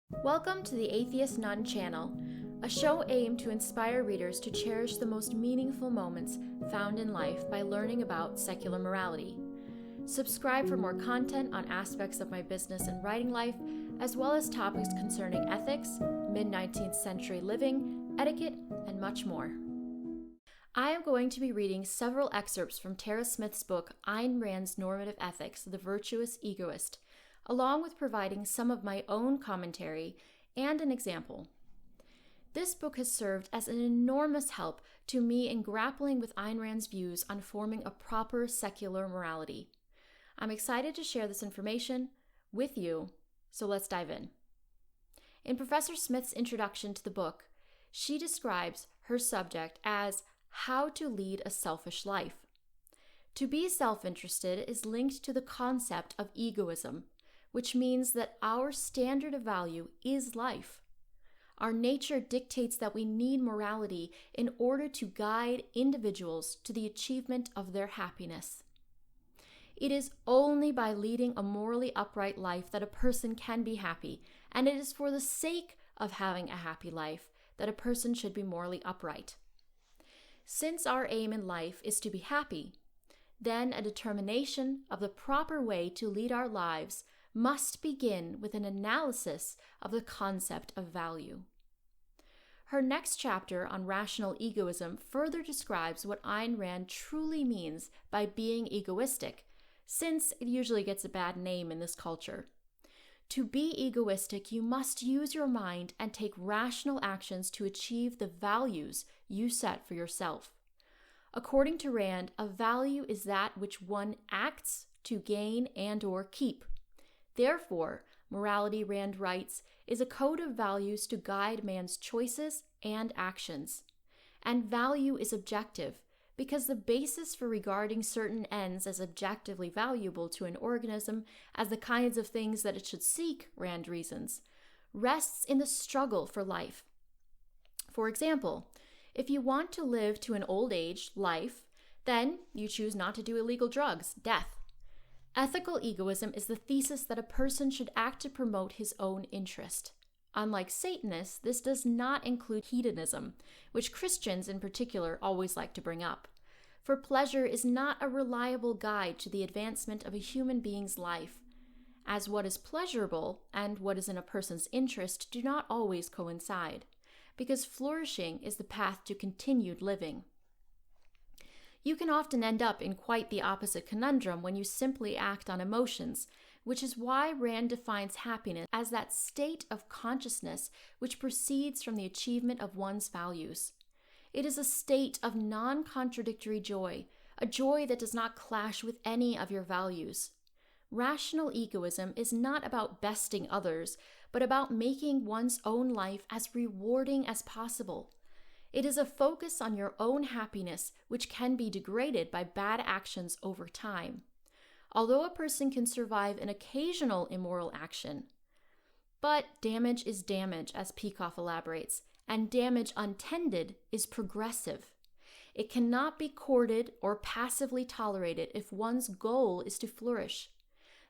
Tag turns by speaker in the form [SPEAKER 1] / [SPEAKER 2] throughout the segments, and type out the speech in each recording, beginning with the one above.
[SPEAKER 1] Welcome to the Atheist Nun channel, a show aimed to inspire readers to cherish the most meaningful moments found in life by learning about secular morality. Subscribe for more content on aspects of my business and writing life, as well as topics concerning ethics, mid-19th century living, etiquette, and much more. I am going to be reading several excerpts from Tara Smith's book, Ayn Rand's Normative Ethics, The Virtuous Egoist, along with providing some of my own commentary and an example. This book has served as an enormous help to me in grappling with Ayn Rand's views on forming a proper secular morality. I'm excited to share this information with you, so let's dive in. In Professor Smith's introduction to the book, she describes her subject as how to lead a selfish life. To be self-interested is linked to the concept of egoism, which means that our standard of value is life. Our nature dictates that we need morality in order to guide individuals to the achievement of their happiness. It is only by leading a morally upright life that a person can be happy, and it is for the sake of having a happy life that a person should be morally upright. Since our aim in life is to be happy, then a determination of the proper way to lead our lives must begin with an analysis of the concept of value. Her next chapter on rational egoism further describes what Ayn Rand truly means by being egoistic, since it usually gets a bad name in this culture. To be egoistic, you must use your mind and take rational actions to achieve the values you set for yourself. According to Rand, a value is that which one acts to gain and/or keep. Therefore, morality, Rand writes, is a code of values to guide man's choices and actions. And value is objective, because the basis for regarding certain ends as objectively valuable to an organism as the kinds of things that it should seek, Rand reasons, rests in the struggle for life. For example, if you want to live to an old age, life, then you choose not to do illegal drugs, death. Ethical egoism is the thesis that a person should act to promote his own interest. Unlike Satanists, this does not include hedonism, which Christians in particular always like to bring up. For pleasure is not a reliable guide to the advancement of a human being's life, as what is pleasurable and what is in a person's interest do not always coincide, because flourishing is the path to continued living. You can often end up in quite the opposite conundrum when you simply act on emotions, which is why Rand defines happiness as that state of consciousness which proceeds from the achievement of one's values. It is a state of non-contradictory joy, a joy that does not clash with any of your values. Rational egoism is not about besting others, but about making one's own life as rewarding as possible. It is a focus on your own happiness, which can be degraded by bad actions over time. Although a person can survive an occasional immoral action, but damage is damage, as Peikoff elaborates, and damage untended is progressive. It cannot be courted or passively tolerated if one's goal is to flourish.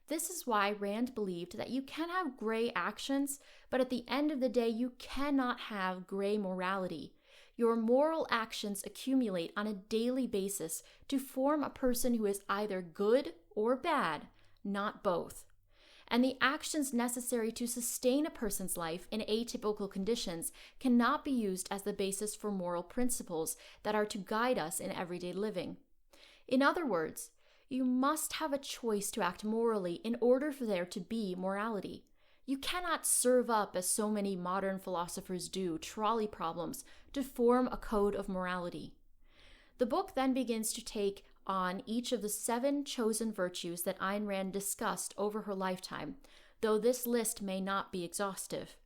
[SPEAKER 1] This is why Rand believed that you can have gray actions, but at the end of the day, you cannot have gray morality. Your moral actions accumulate on a daily basis to form a person who is either good or bad, not both. And the actions necessary to sustain a person's life in atypical conditions cannot be used as the basis for moral principles that are to guide us in everyday living. In other words, you must have a choice to act morally in order for there to be morality. You cannot serve up, as so many modern philosophers do, trolley problems to form a code of morality. The book then begins to take on each of the 7 chosen virtues that Ayn Rand discussed over her lifetime, though this list may not be exhaustive.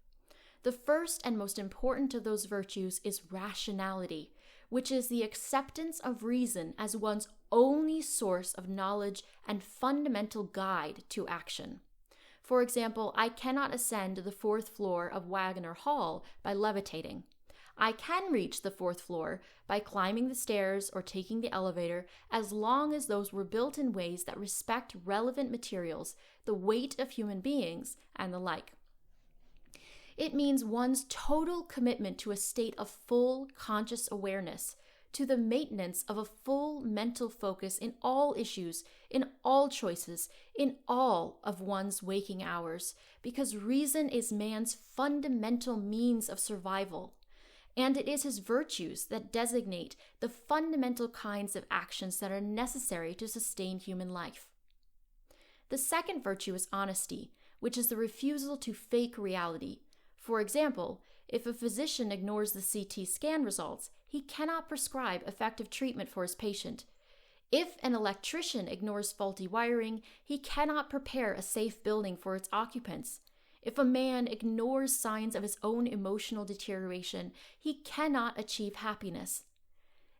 [SPEAKER 1] The first and most important of those virtues is rationality, which is the acceptance of reason as one's only source of knowledge and fundamental guide to action. For example, I cannot ascend to the 4th floor of Wagner Hall by levitating. I can reach the 4th floor by climbing the stairs or taking the elevator as long as those were built in ways that respect relevant materials, the weight of human beings, and the like. It means one's total commitment to a state of full conscious awareness, to the maintenance of a full mental focus in all issues, in all choices, in all of one's waking hours, because reason is man's fundamental means of survival, and it is his virtues that designate the fundamental kinds of actions that are necessary to sustain human life. The second virtue is honesty, which is the refusal to fake reality. For example, if a physician ignores the CT scan results, he cannot prescribe effective treatment for his patient. If an electrician ignores faulty wiring, he cannot prepare a safe building for its occupants. If a man ignores signs of his own emotional deterioration, he cannot achieve happiness.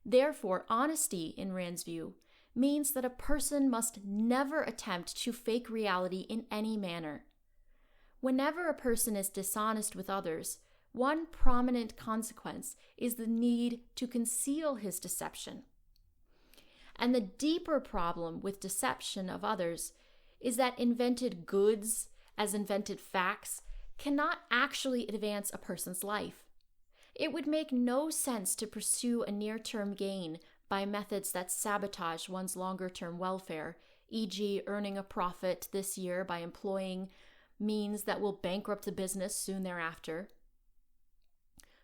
[SPEAKER 1] Therefore, honesty, in Rand's view, means that a person must never attempt to fake reality in any manner. Whenever a person is dishonest with others, one prominent consequence is the need to conceal his deception. And the deeper problem with deception of others is that invented goods, as invented facts, cannot actually advance a person's life. It would make no sense to pursue a near-term gain by methods that sabotage one's longer-term welfare, e.g., earning a profit this year by employing means that will bankrupt the business soon thereafter.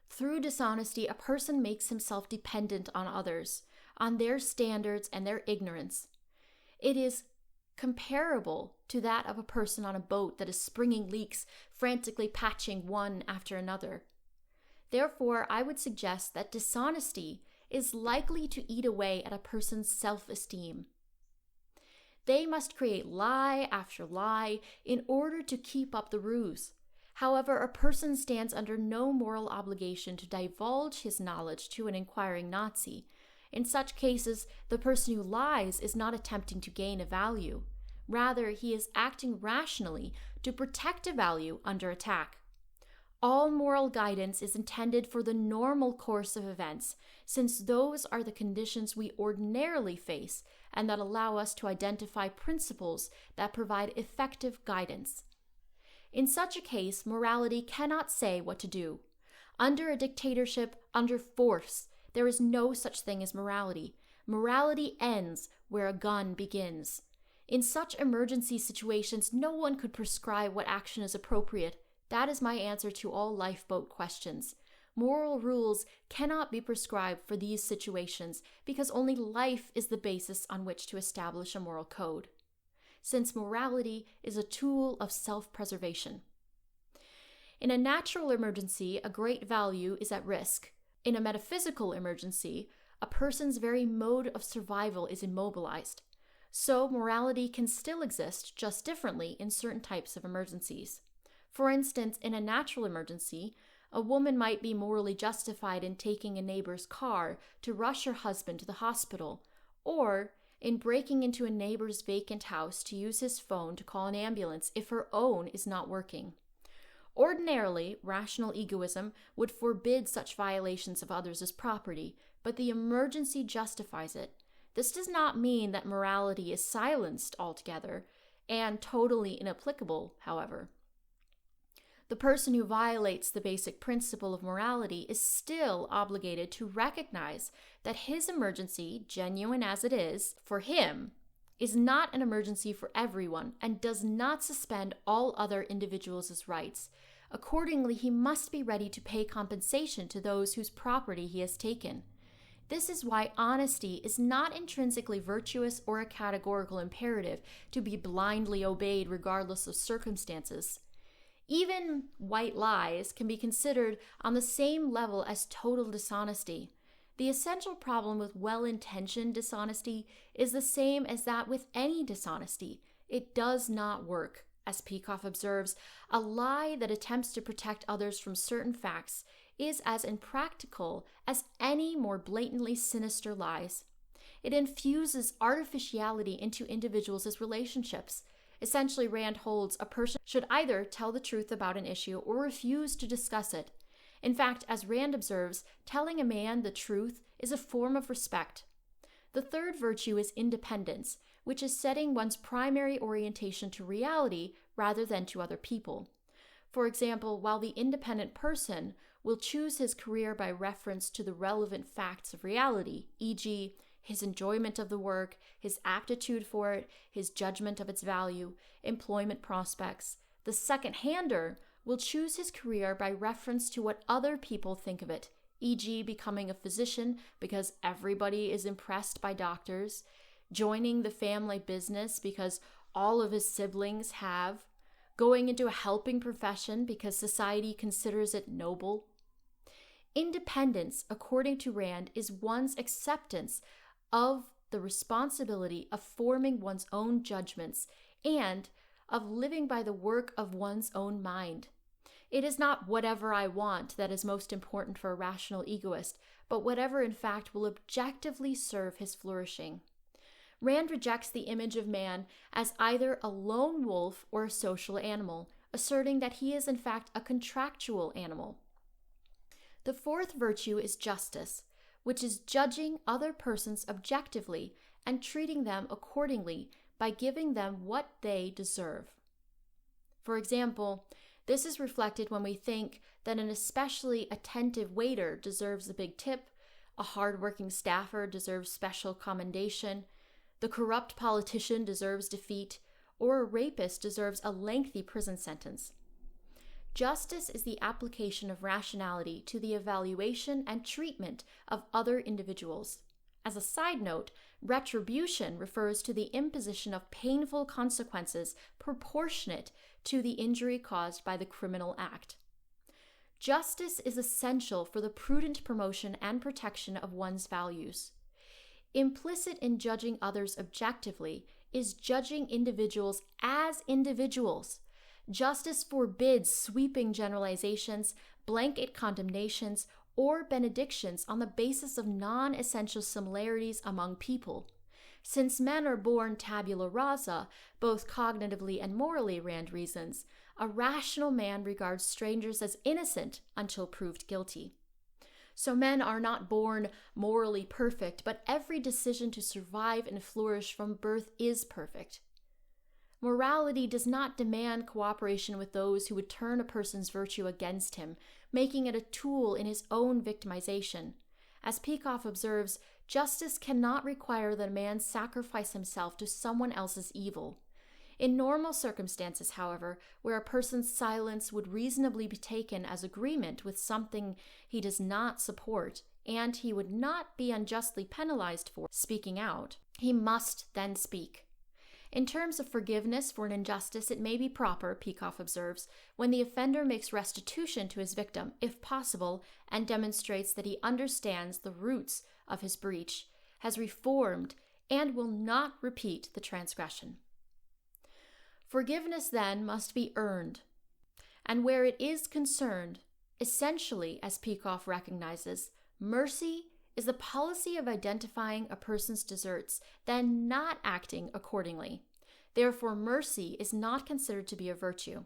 [SPEAKER 1] Through dishonesty, a person makes himself dependent on others, on their standards and their ignorance. It is comparable to that of a person on a boat that is springing leaks, frantically patching one after another. Therefore, I would suggest that dishonesty is likely to eat away at a person's self-esteem. They must create lie after lie in order to keep up the ruse. However, a person stands under no moral obligation to divulge his knowledge to an inquiring Nazi. In such cases, the person who lies is not attempting to gain a value. Rather, he is acting rationally to protect a value under attack. All moral guidance is intended for the normal course of events, since those are the conditions we ordinarily face and that allow us to identify principles that provide effective guidance. In such a case, morality cannot say what to do. Under a dictatorship, under force, there is no such thing as morality. Morality ends where a gun begins. In such emergency situations, no one could prescribe what action is appropriate. That is my answer to all lifeboat questions. Moral rules cannot be prescribed for these situations because only life is the basis on which to establish a moral code, since morality is a tool of self-preservation. In a natural emergency, a great value is at risk. In a metaphysical emergency, a person's very mode of survival is immobilized. So morality can still exist, just differently, in certain types of emergencies. For instance, in a natural emergency, a woman might be morally justified in taking a neighbor's car to rush her husband to the hospital, or in breaking into a neighbor's vacant house to use his phone to call an ambulance if her own is not working. Ordinarily, rational egoism would forbid such violations of others' property, but the emergency justifies it. This does not mean that morality is silenced altogether and totally inapplicable, however. The person who violates the basic principle of morality is still obligated to recognize that his emergency, genuine as it is, for him, is not an emergency for everyone and does not suspend all other individuals' rights. Accordingly, he must be ready to pay compensation to those whose property he has taken. This is why honesty is not intrinsically virtuous or a categorical imperative to be blindly obeyed regardless of circumstances. Even white lies can be considered on the same level as total dishonesty. The essential problem with well-intentioned dishonesty is the same as that with any dishonesty. It does not work. As Peikoff observes, a lie that attempts to protect others from certain facts is as impractical as any more blatantly sinister lies. It infuses artificiality into individuals' relationships. Essentially, Rand holds a person should either tell the truth about an issue or refuse to discuss it. In fact, as Rand observes, telling a man the truth is a form of respect. The third virtue is independence, which is setting one's primary orientation to reality rather than to other people. For example, while the independent person will choose his career by reference to the relevant facts of reality, e.g., his enjoyment of the work, his aptitude for it, his judgment of its value, employment prospects, the second-hander will choose his career by reference to what other people think of it, e.g., becoming a physician because everybody is impressed by doctors, joining the family business because all of his siblings have, going into a helping profession because society considers it noble. Independence, according to Rand, is one's acceptance of the responsibility of forming one's own judgments and of living by the work of one's own mind. It is not whatever I want that is most important for a rational egoist, but whatever in fact will objectively serve his flourishing. Rand rejects the image of man as either a lone wolf or a social animal, asserting that he is in fact a contractual animal. The fourth virtue is justice, which is judging other persons objectively and treating them accordingly by giving them what they deserve. For example, this is reflected when we think that an especially attentive waiter deserves a big tip, a hardworking staffer deserves special commendation, the corrupt politician deserves defeat, or a rapist deserves a lengthy prison sentence. Justice is the application of rationality to the evaluation and treatment of other individuals. As a side note, retribution refers to the imposition of painful consequences proportionate to the injury caused by the criminal act. Justice is essential for the prudent promotion and protection of one's values. Implicit in judging others objectively is judging individuals as individuals. Justice forbids sweeping generalizations, blanket condemnations, or benedictions on the basis of non-essential similarities among people. Since men are born tabula rasa, both cognitively and morally, Rand reasons, a rational man regards strangers as innocent until proved guilty. So men are not born morally perfect, but every decision to survive and flourish from birth is perfect. Morality does not demand cooperation with those who would turn a person's virtue against him, making it a tool in his own victimization. As Peikoff observes, justice cannot require that a man sacrifice himself to someone else's evil. In normal circumstances, however, where a person's silence would reasonably be taken as agreement with something he does not support, and he would not be unjustly penalized for speaking out, he must then speak. In terms of forgiveness for an injustice, it may be proper, Peikoff observes, when the offender makes restitution to his victim, if possible, and demonstrates that he understands the roots of his breach, has reformed, and will not repeat the transgression. Forgiveness, then, must be earned, and where it is concerned, essentially, as Peikoff recognizes, mercy is the policy of identifying a person's deserts, then not acting accordingly. Therefore, mercy is not considered to be a virtue.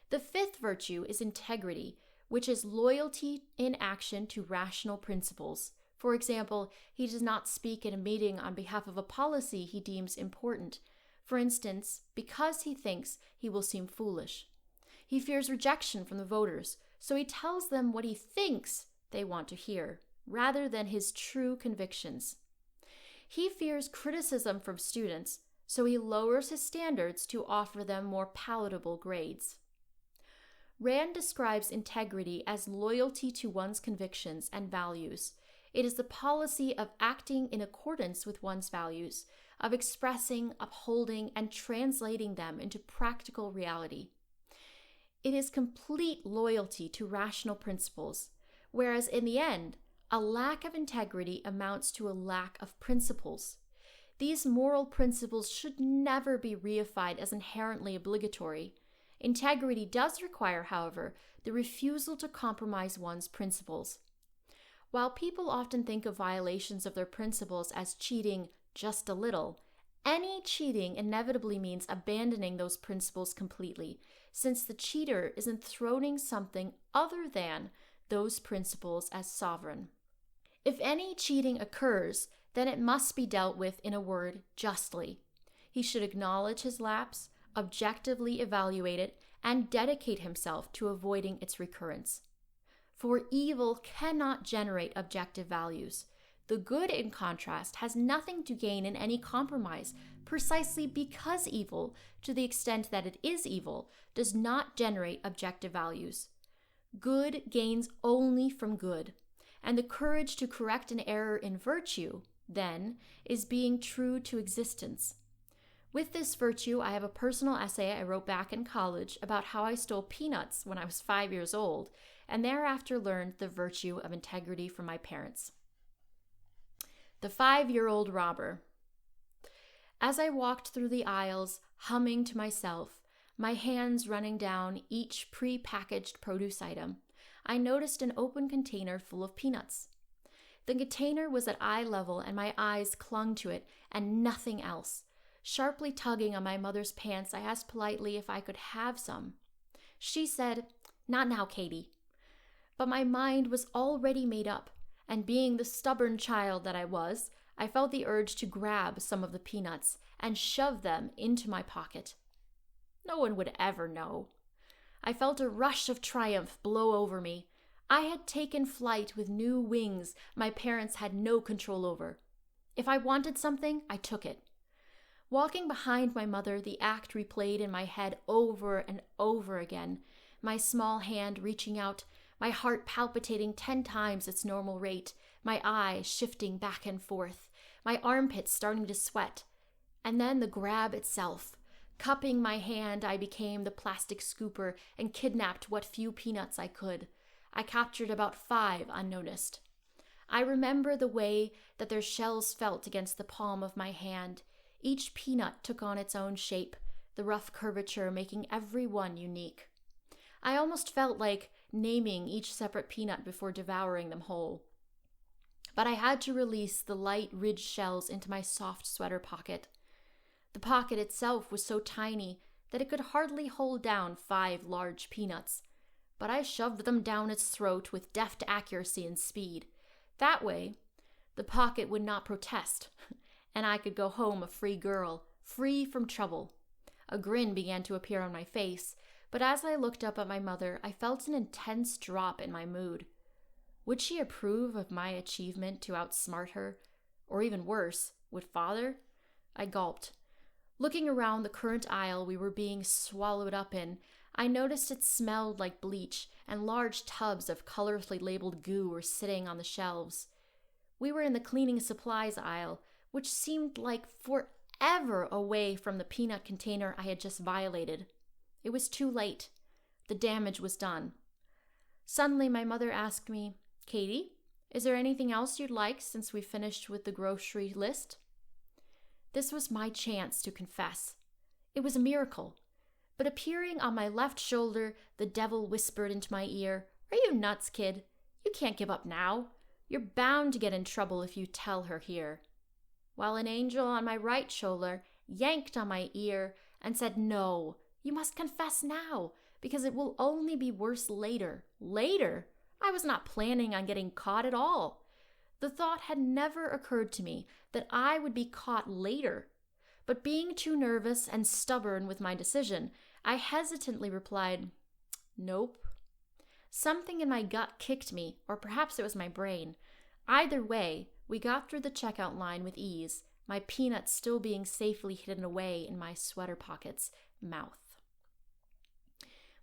[SPEAKER 1] The fifth virtue is integrity, which is loyalty in action to rational principles. For example, he does not speak at a meeting on behalf of a policy he deems important, for instance, because he thinks he will seem foolish. He fears rejection from the voters, so he tells them what he thinks they want to hear, rather than his true convictions. He fears criticism from students, so he lowers his standards to offer them more palatable grades. Rand describes integrity as loyalty to one's convictions and values. It is the policy of acting in accordance with one's values, of expressing, upholding, and translating them into practical reality. It is complete loyalty to rational principles, whereas in the end, a lack of integrity amounts to a lack of principles. These moral principles should never be reified as inherently obligatory. Integrity does require, however, the refusal to compromise one's principles. While people often think of violations of their principles as cheating just a little, any cheating inevitably means abandoning those principles completely, since the cheater is enthroning something other than those principles as sovereign. If any cheating occurs, then it must be dealt with, in a word, justly. He should acknowledge his lapse, objectively evaluate it, and dedicate himself to avoiding its recurrence. For evil cannot generate objective values. The good, in contrast, has nothing to gain in any compromise, precisely because evil, to the extent that it is evil, does not generate objective values. Good gains only from good, and the courage to correct an error in virtue, then, is being true to existence. With this virtue, I have a personal essay I wrote back in college about how I stole peanuts when I was 5 years old, and thereafter learned the virtue of integrity from my parents. The 5-year-old robber. As I walked through the aisles, humming to myself, my hands running down each pre-packaged produce item, I noticed an open container full of peanuts. The container was at eye level and my eyes clung to it and nothing else. Sharply tugging on my mother's pants, I asked politely if I could have some. She said, "Not now, Katie." But my mind was already made up, and being the stubborn child that I was, I felt the urge to grab some of the peanuts and shove them into my pocket. No one would ever know. I felt a rush of triumph blow over me. I had taken flight with new wings my parents had no control over. If I wanted something, I took it. Walking behind my mother, the act replayed in my head over and over again, my small hand reaching out, my heart palpitating 10 times its normal rate, my eyes shifting back and forth, my armpits starting to sweat, and then the grab itself. Cupping my hand, I became the plastic scooper and kidnapped what few peanuts I could. I captured about 5 unnoticed. I remember the way that their shells felt against the palm of my hand. Each peanut took on its own shape, the rough curvature making every one unique. I almost felt like naming each separate peanut before devouring them whole. But I had to release the light ridged shells into my soft sweater pocket. The pocket itself was so tiny that it could hardly hold down 5 large peanuts, but I shoved them down its throat with deft accuracy and speed. That way, the pocket would not protest, and I could go home a free girl, free from trouble. A grin began to appear on my face, but as I looked up at my mother, I felt an intense drop in my mood. Would she approve of my achievement to outsmart her? Or even worse, would Father? I gulped. Looking around the current aisle we were being swallowed up in, I noticed it smelled like bleach, and large tubs of colorfully labeled goo were sitting on the shelves. We were in the cleaning supplies aisle, which seemed like forever away from the peanut container I had just violated. It was too late. The damage was done. Suddenly, my mother asked me, "Katie, is there anything else you'd like since we finished with the grocery list?" This was my chance to confess. It was a miracle. But appearing on my left shoulder, the devil whispered into my ear, "Are you nuts, kid? You can't give up now. You're bound to get in trouble if you tell her here." While an angel on my right shoulder yanked on my ear and said, "No, you must confess now, because it will only be worse later." Later? I was not planning on getting caught at all. The thought had never occurred to me that I would be caught later. But being too nervous and stubborn with my decision, I hesitantly replied, "Nope." Something in my gut kicked me, or perhaps it was my brain. Either way, we got through the checkout line with ease, my peanuts still being safely hidden away in my sweater pocket's mouth.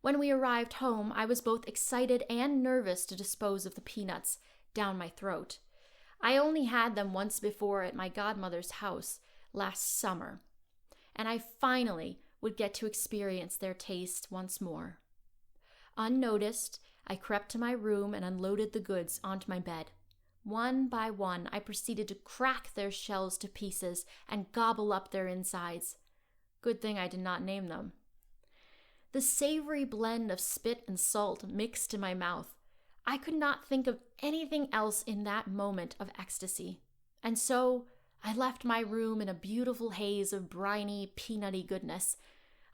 [SPEAKER 1] When we arrived home, I was both excited and nervous to dispose of the peanuts down my throat. I only had them once before at my godmother's house last summer, and I finally would get to experience their taste once more. Unnoticed, I crept to my room and unloaded the goods onto my bed. One by one, I proceeded to crack their shells to pieces and gobble up their insides. Good thing I did not name them. The savory blend of spit and salt mixed in my mouth. I could not think of anything else in that moment of ecstasy. And so I left my room in a beautiful haze of briny, peanutty goodness.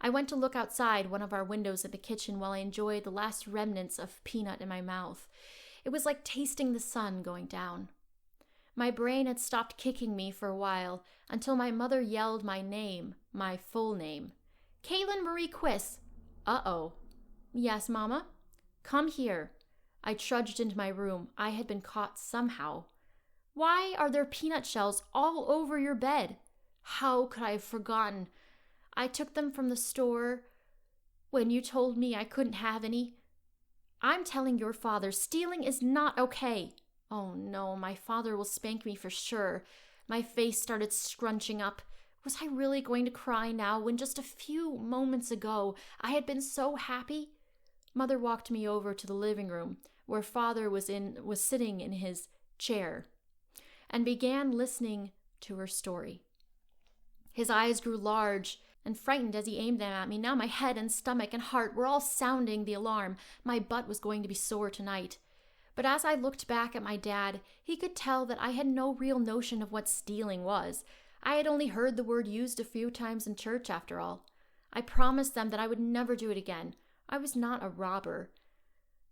[SPEAKER 1] I went to look outside one of our windows in the kitchen while I enjoyed the last remnants of peanut in my mouth. It was like tasting the sun going down. My brain had stopped kicking me for a while until my mother yelled my name, my full name. "Kaylin Marie Quiss." Uh-oh. Yes, Mama? Come here. I trudged into my room. I had been caught somehow. Why are there peanut shells all over your bed? How could I have forgotten? I took them from the store when you told me I couldn't have any. I'm telling your father, stealing is not okay. Oh no, my father will spank me for sure. My face started scrunching up. Was I really going to cry now when just a few moments ago I had been so happy? Mother walked me over to the living room where father was sitting in his chair and began listening to her story. His eyes grew large and frightened as he aimed them at me. Now my head and stomach and heart were all sounding the alarm. My butt was going to be sore tonight. But as I looked back at my dad, he could tell that I had no real notion of what stealing was. I had only heard the word used a few times in church, after all. I promised them that I would never do it again. I was not a robber.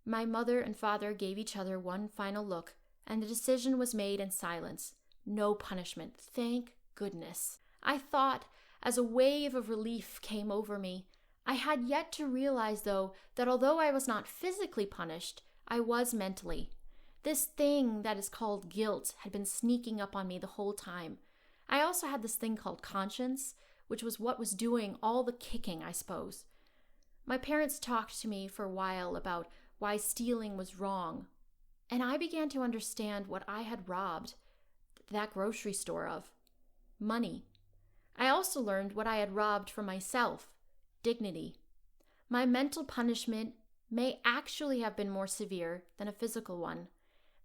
[SPEAKER 1] My mother and father gave each other one final look, and the decision was made in silence. No punishment, thank goodness. I thought, as a wave of relief came over me. I had yet to realize, though, that although I was not physically punished, I was mentally. This thing that is called guilt had been sneaking up on me the whole time. I also had this thing called conscience, which was what was doing all the kicking, I suppose. My parents talked to me for a while about why stealing was wrong, and I began to understand what I had robbed that grocery store of: money. I also learned what I had robbed from myself: dignity. My mental punishment may actually have been more severe than a physical one,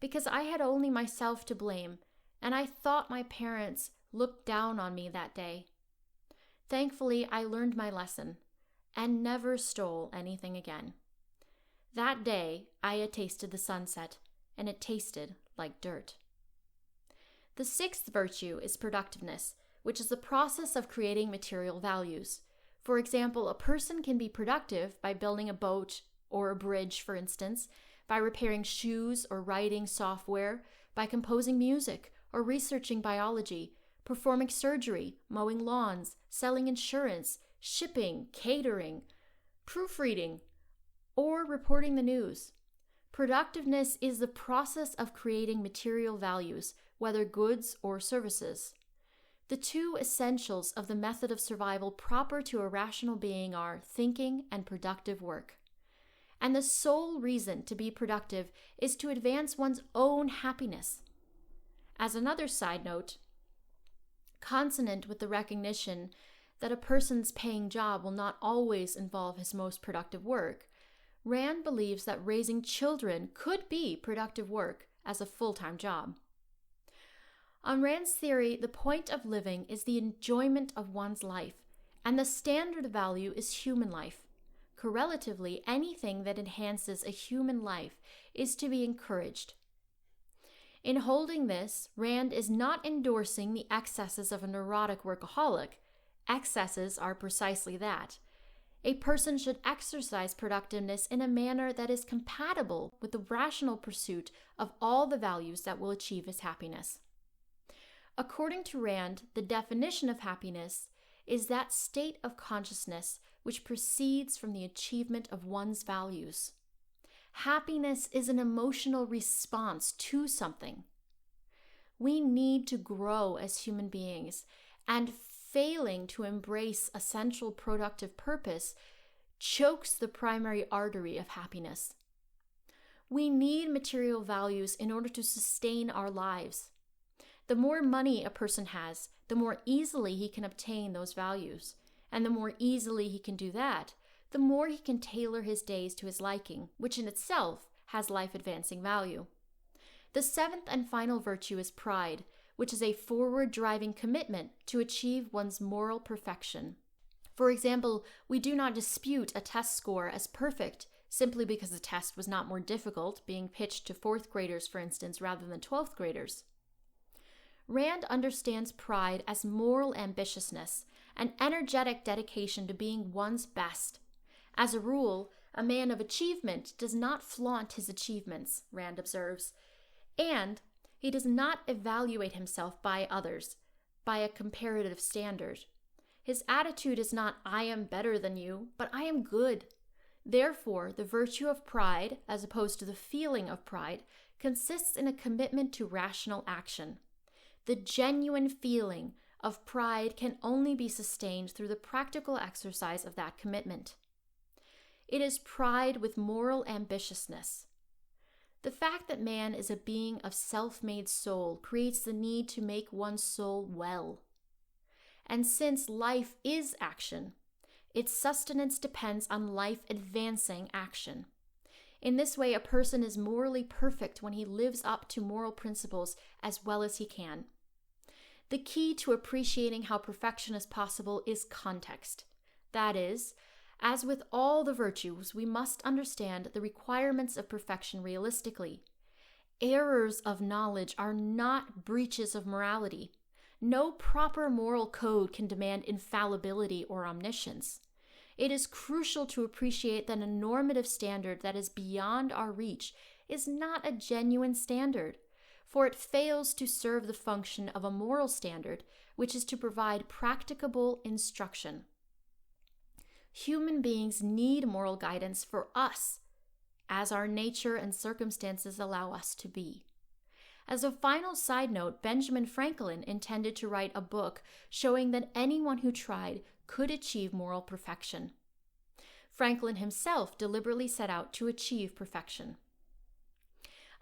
[SPEAKER 1] because I had only myself to blame, and I thought my parents looked down on me that day. Thankfully, I learned my lesson and never stole anything again. That day, I had tasted the sunset, and it tasted like dirt. The sixth virtue is productiveness, which is the process of creating material values. For example, a person can be productive by building a boat or a bridge, for instance, by repairing shoes or writing software, by composing music or researching biology, performing surgery, mowing lawns, selling insurance, shipping, catering, proofreading, or reporting the news. Productiveness is the process of creating material values, whether goods or services. The two essentials of the method of survival proper to a rational being are thinking and productive work. And the sole reason to be productive is to advance one's own happiness. As another side note, consonant with the recognition that a person's paying job will not always involve his most productive work, Rand believes that raising children could be productive work as a full-time job. On Rand's theory, the point of living is the enjoyment of one's life, and the standard value is human life. Correlatively, anything that enhances a human life is to be encouraged. In holding this, Rand is not endorsing the excesses of a neurotic workaholic. Excesses are precisely that. A person should exercise productiveness in a manner that is compatible with the rational pursuit of all the values that will achieve his happiness. According to Rand, the definition of happiness is that state of consciousness which proceeds from the achievement of one's values. Happiness is an emotional response to something. We need to grow as human beings, and failing to embrace a central productive purpose chokes the primary artery of happiness. We need material values in order to sustain our lives. The more money a person has, the more easily he can obtain those values. And the more easily he can do that, the more he can tailor his days to his liking, which in itself has life-advancing value. The seventh and final virtue is pride, which is a forward-driving commitment to achieve one's moral perfection. For example, we do not dispute a test score as perfect simply because the test was not more difficult, being pitched to 4th graders, for instance, rather than 12th graders. Rand understands pride as moral ambitiousness, an energetic dedication to being one's best. As a rule, a man of achievement does not flaunt his achievements, Rand observes, and he does not evaluate himself by others, by a comparative standard. His attitude is not, "I am better than you," but "I am good." Therefore, the virtue of pride, as opposed to the feeling of pride, consists in a commitment to rational action. The genuine feeling of pride can only be sustained through the practical exercise of that commitment. It is pride with moral ambitiousness. The fact that man is a being of self-made soul creates the need to make one's soul well. And since life is action, its sustenance depends on life-advancing action. In this way, a person is morally perfect when he lives up to moral principles as well as he can. The key to appreciating how perfection is possible is context. That is, as with all the virtues, we must understand the requirements of perfection realistically. Errors of knowledge are not breaches of morality. No proper moral code can demand infallibility or omniscience. It is crucial to appreciate that a normative standard that is beyond our reach is not a genuine standard, for it fails to serve the function of a moral standard, which is to provide practicable instruction. Human beings need moral guidance for us, as our nature and circumstances allow us to be. As a final side note, Benjamin Franklin intended to write a book showing that anyone who tried could achieve moral perfection. Franklin himself deliberately set out to achieve perfection.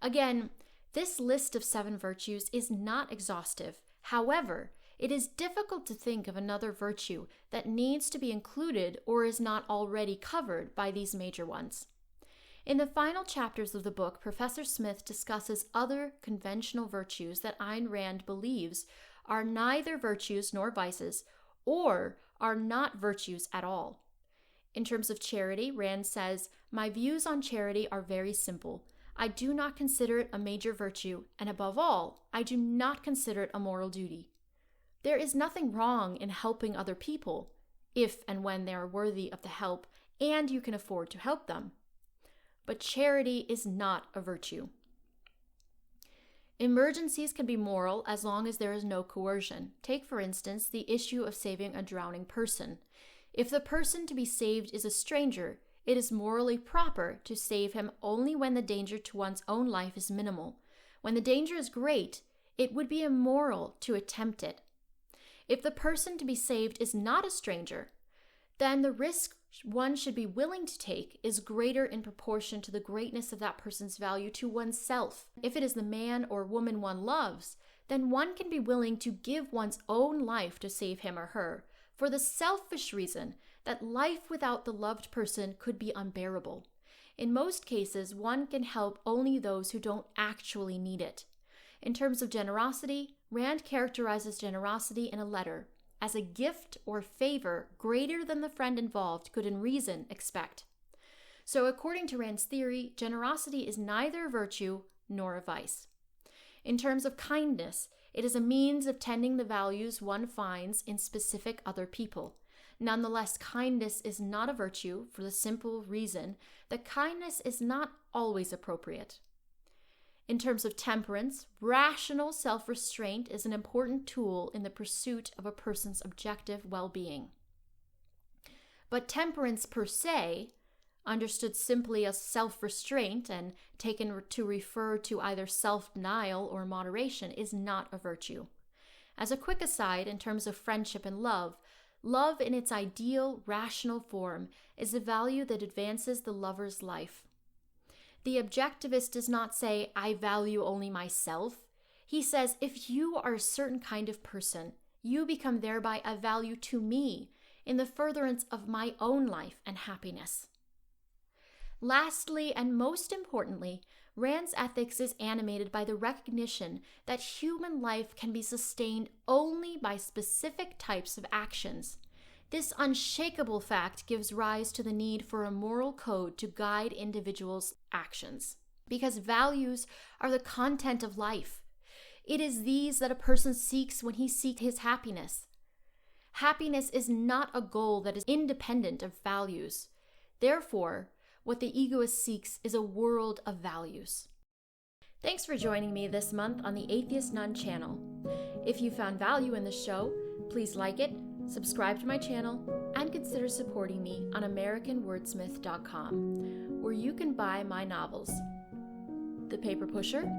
[SPEAKER 1] Again, this list of 7 virtues is not exhaustive. However, it is difficult to think of another virtue that needs to be included or is not already covered by these major ones. In the final chapters of the book, Professor Smith discusses other conventional virtues that Ayn Rand believes are neither virtues nor vices, or are not virtues at all. In terms of charity, Rand says, "My views on charity are very simple. I do not consider it a major virtue, and above all, I do not consider it a moral duty. There is nothing wrong in helping other people, if and when they are worthy of the help and you can afford to help them. But charity is not a virtue. Emergencies can be moral as long as there is no coercion. Take, for instance, the issue of saving a drowning person. If the person to be saved is a stranger, it is morally proper to save him only when the danger to one's own life is minimal. When the danger is great, it would be immoral to attempt it. If the person to be saved is not a stranger, then the risk one should be willing to take is greater in proportion to the greatness of that person's value to oneself. If it is the man or woman one loves, then one can be willing to give one's own life to save him or her, for the selfish reason that life without the loved person could be unbearable. In most cases, one can help only those who don't actually need it. In terms of generosity, Rand characterizes generosity in a letter as a gift or favor greater than the friend involved could in reason expect. So according to Rand's theory, generosity is neither a virtue nor a vice. In terms of kindness, it is a means of tending the values one finds in specific other people. Nonetheless, kindness is not a virtue for the simple reason that kindness is not always appropriate. In terms of temperance, rational self-restraint is an important tool in the pursuit of a person's objective well-being. But temperance per se, understood simply as self-restraint and taken to refer to either self-denial or moderation, is not a virtue. As a quick aside, in terms of friendship and love in its ideal, rational form is a value that advances the lover's life. The objectivist does not say, I value only myself. He says, if you are a certain kind of person, you become thereby a value to me in the furtherance of my own life and happiness. Lastly, and most importantly, Rand's ethics is animated by the recognition that human life can be sustained only by specific types of actions. This unshakable fact gives rise to the need for a moral code to guide individuals' actions, because values are the content of life. It is these that a person seeks when he seeks his happiness. Happiness is not a goal that is independent of values. Therefore, what the egoist seeks is a world of values. Thanks for joining me this month on the Atheist Nun channel. If you found value in the show, please like it, Subscribe to my channel and consider supporting me on AmericanWordsmith.com, where you can buy my novels, The Paper Pusher,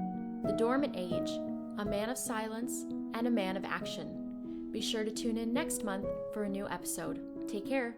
[SPEAKER 1] The Dormant Age, A Man of Silence, and A Man of Action. Be sure to tune in next month for a new episode. Take care.